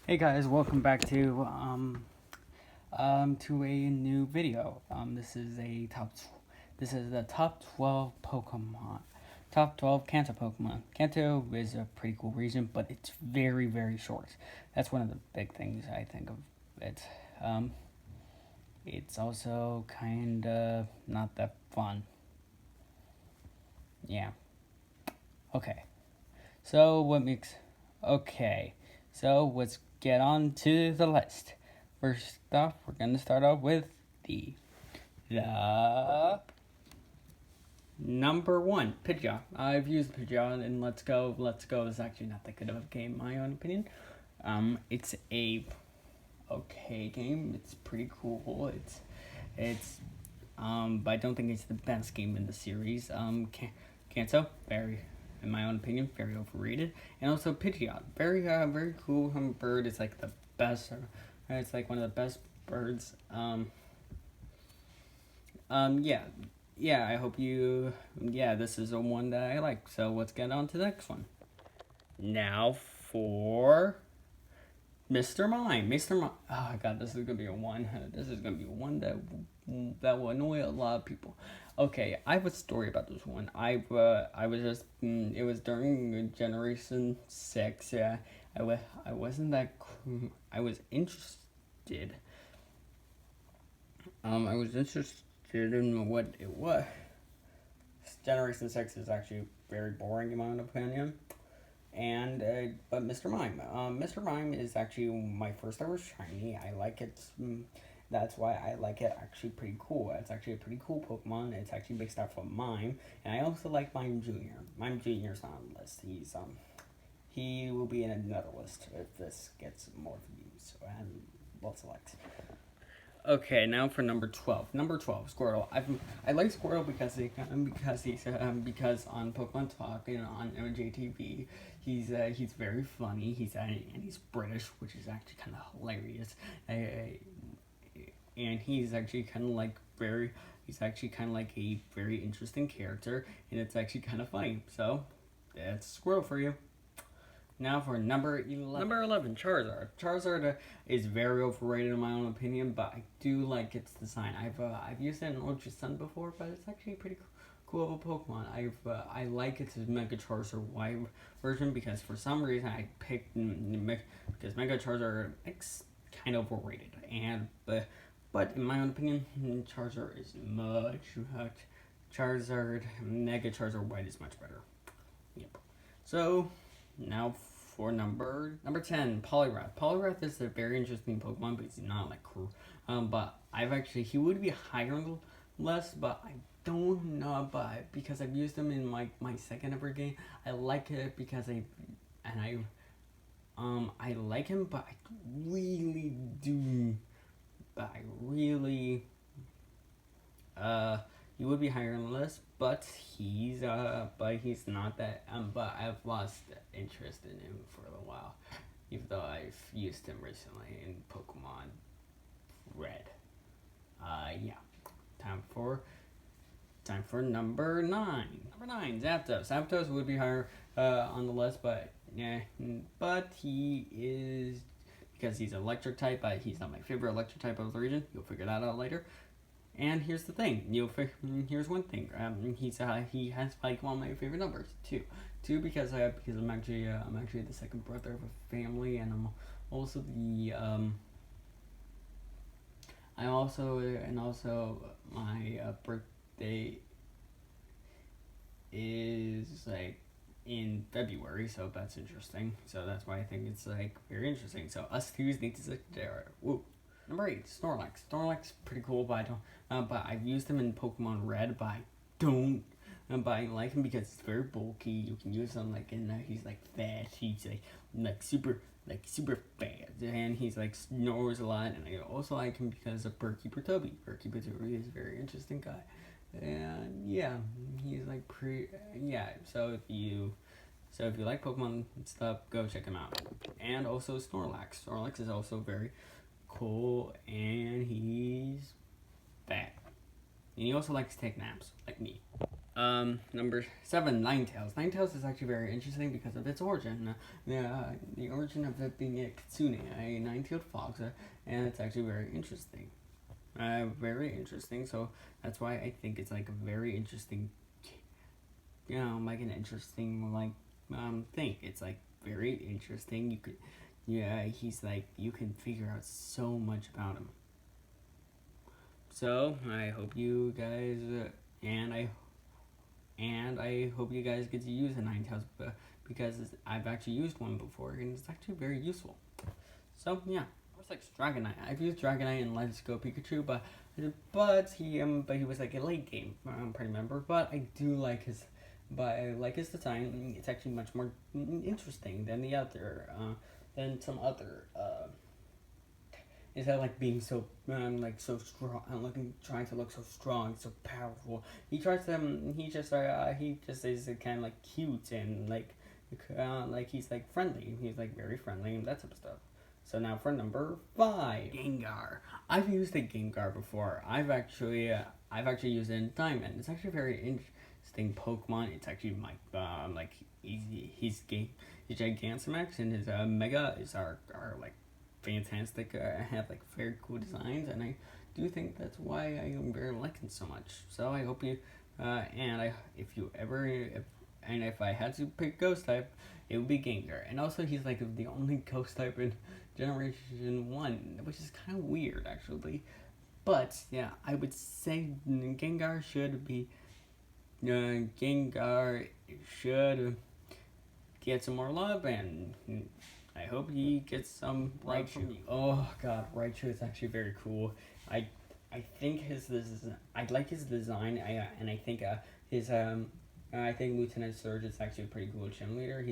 Hey guys, welcome back to a new video. This is the top 12 Pokemon, top 12 Kanto Pokemon. Kanto is a pretty cool region, but it's very short. That's one of the big things I think of it. Um, it's also kind of not that fun. Yeah. Okay. So what makes okay? So let's get on to the list. First off, we're gonna start off with the number one, Pidgeot. I've used Pidgeot and Let's Go. Let's Go is actually not that good of a game, in my own opinion. It's a okay game. It's pretty cool. But I don't think it's the best game in the series. Kanto, very, in my own opinion, very overrated. And also Pidgeot, very cool bird. It's like the best. It's like one of the best birds. Yeah, yeah. I hope you. Yeah, this is the one that I like. So let's get on to the next one. Now for Mr. Mime. Mr. Mime. Oh god, this is gonna be a one. This is gonna be one that will annoy a lot of people. Okay, I have a story about this one. I was just it was during Generation 6. Yeah, I wasn't that I was interested. I was interested in what it was. Generation 6 is actually very boring in my own opinion. And but Mr. Mime is actually my first ever shiny. I like it. That's why I like it. Actually, pretty cool. It's actually a pretty cool Pokemon. It's actually based off of Mime, and I also like Mime Junior. Mime Junior's not on the list. He will be in another list if this gets more views and lots of likes. Okay, now for number 12. Number 12, Squirtle. I like Squirtle because because on Pokemon Talk and on MJTV, he's very funny. And he's British, which is actually kind of hilarious. And he's actually kind of like he's actually kind of like a very interesting character, and it's actually kind of funny. So, that's Squirtle for you. Now for number 11. Number 11, Charizard. Charizard is very overrated in my own opinion, but I do like its design. I've used it in Ultra Sun before, but it's actually pretty cool of a Pokemon. I like its Mega Charizard Y version because for some reason I picked because Mega Charizard is kind of overrated, but in my own opinion, Charizard is much Charizard Mega Charizard White is much better. Yep. So now for number 10, Poliwrath. Poliwrath is a very interesting Pokemon, but he's not like cool. But he would be higher on the list, but I don't know. But because I've used him in my second ever game, I like it because I like him, but I really do. But I really he would be higher on the list, but he's not that. But I've lost interest in him for a while, even though I've used him recently in Pokemon Red. Yeah. Time for number 9. Number 9, Zapdos. Zapdos would be higher on the list, but yeah, but he is because he's electric type. But he's not my favorite electric type of the region. You'll figure that out later. And here's the thing. Here's one thing. He has like one of my favorite numbers, 2. 2 because I'm actually the second brother of a family, and I'm also the I also and also my birthday is like in February, so that's interesting. So that's why I think it's like very interesting. So us twos need to sit there. Woo. Number 8, Snorlax. Snorlax pretty cool, but I don't. But I've used him in Pokemon Red, but I don't. But I like him because it's very bulky. You can use him like he's like fast. He's like super fast, and he's like snores a lot. And I also like him because of Berkeeper Toby. Berkeeper Toby is a very interesting guy, and yeah, he's like pretty. Yeah, so if you like Pokemon stuff, go check him out. And also Snorlax. Snorlax is also very cool, and he's fat. And he also likes to take naps, like me. Number 7, Ninetales. Ninetales is actually very interesting because of its origin. The origin of it being a kitsune, a nine-tailed fox, and it's actually very interesting. Very interesting. So that's why I think it's like a very interesting, like an interesting thing. It's like very interesting. He's like you can figure out so much about him. So I hope you guys and I hope you guys get to use a Ninetales because I've actually used one before and it's actually very useful. So yeah, it's like Dragonite. I've used Dragonite in Let's Go Pikachu, but he was like a late game party member. But I like his design. It's actually much more interesting than than some other. Instead of like being so so strong and trying to look so strong, so powerful, he just is kind of like cute and he's like friendly. He's like very friendly and that type of stuff. So now for number 5, Gengar. I've used a Gengar before. I've actually used it in Diamond. It's actually a very interesting Pokemon. It's actually he's Gigantamax and his Mega is our like fantastic. Have like very cool designs, and I do think that's why I am very liking so much. So I hope you if I had to pick Ghost type, it would be Gengar. And also he's like the only Ghost type in Generation 1, which is kind of weird actually. But yeah, I would say Gengar should get some more love, and I hope he gets some Raichu. Oh god, Raichu is actually very cool. I think I like his design. I think Lieutenant Surge is actually a pretty cool gym leader.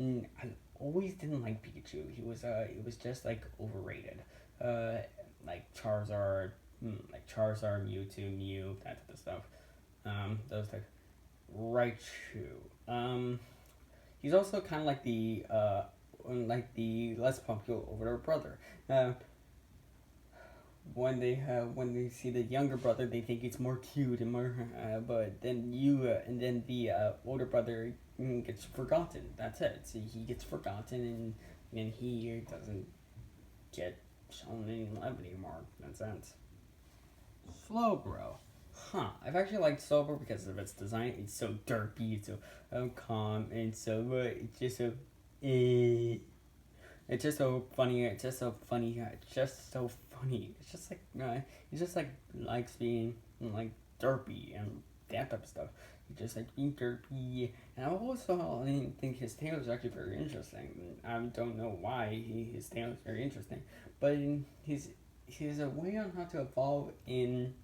I always didn't like Pikachu. It was just like overrated. Like Charizard, Mewtwo, Mew, that type of stuff. Those type. Raichu. He's also kind of like the less popular older brother. When they see the younger brother, they think it's more cute and more. But then the older brother gets forgotten. That's it. So he gets forgotten, and he doesn't get shown any love anymore. In that sense. Slowbro. Huh. I've actually liked Slowbro because of its design. It's so derpy. It's so calm, and it's just so. It's just so funny. It's just so funny. It's just so funny. He just likes being like derpy and that type of stuff. He just like being derpy. And I think his tail is actually very interesting. I don't know why his tail is very interesting, but his a way on how to evolve in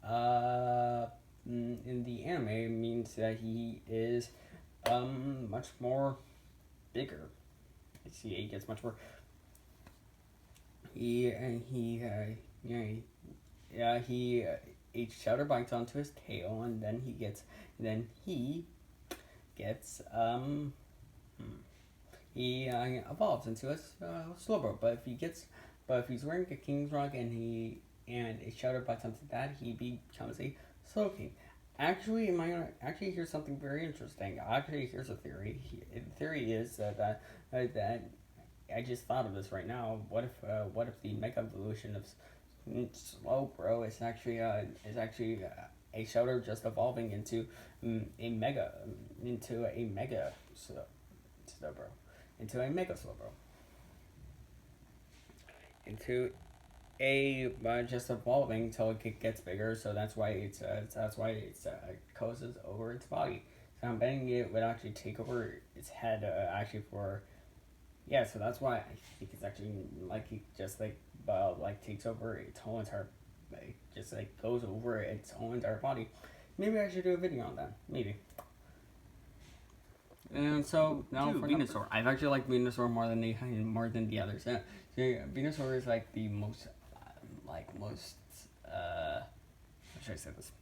the anime means that he is much more bigger. He gets much more. Each shouter bites onto his tail, and then he gets he evolves into a Slowbro. But if he's wearing a King's Rock and a shouter bites onto that, he becomes a Slowking. Actually, here's something very interesting. Actually, here's a theory. The theory is that I just thought of this right now. What if the Mega Evolution of Slowbro is actually a shouter just evolving into a Mega Slowbro, into a Mega Slowbro, into just evolving until it gets bigger. So that's why it coasts over its body. So I'm betting it would actually take over its head so that's why I think it's actually takes over its whole entire, just goes over its whole entire body. Maybe I should do a video on that. Maybe. And so now for Venusaur. I've actually liked Venusaur more than the others. So Venusaur is like the most how should I say this?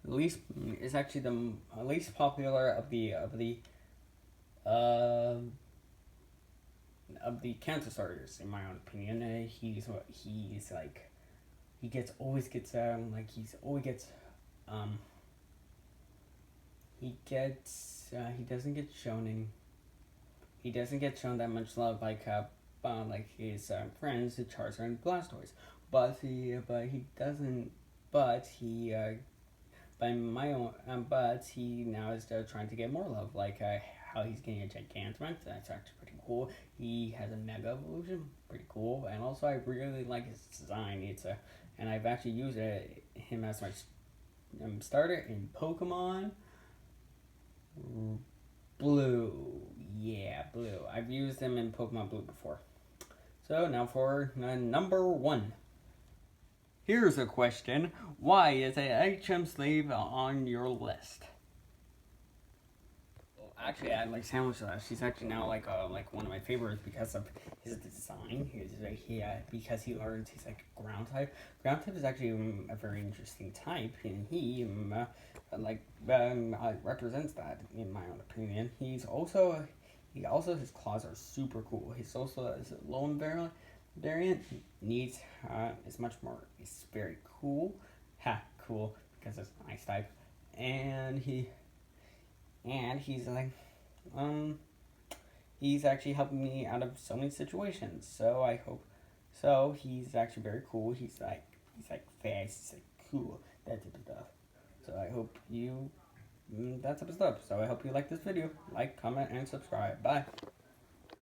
Least is actually the least popular of the of the Kanto starters, in my own opinion. He's like he gets always gets like he's always gets um he doesn't get shown that much love like his friends, the Charizard and Blastoise. He doesn't but he by my own but he now is trying to get more love, like how he's getting a Gigantamax. That's actually pretty cool. He has a Mega Evolution, pretty cool. And also I really like his design. And I've actually used him as my starter in Pokemon Blue. Yeah, Blue. I've used him in Pokemon Blue before. So now for number 1. Here's a question. Why is a HM Slave on your list? Well, actually, I like Sandwich Slash. He's actually now like one of my favorites because of his design. Because he learns he's like ground type. Ground type is actually a very interesting type, and he represents that in my own opinion. He also his claws are super cool. He's also his lone variant needs is much more. It's very cool, cool because it's an ice type, and he's like he's actually helping me out of so many situations. So he's actually very cool. He's like fast. He's like cool. That type of stuff. So I hope you that type of stuff. So I hope you like this video. Like, comment, and subscribe. Bye.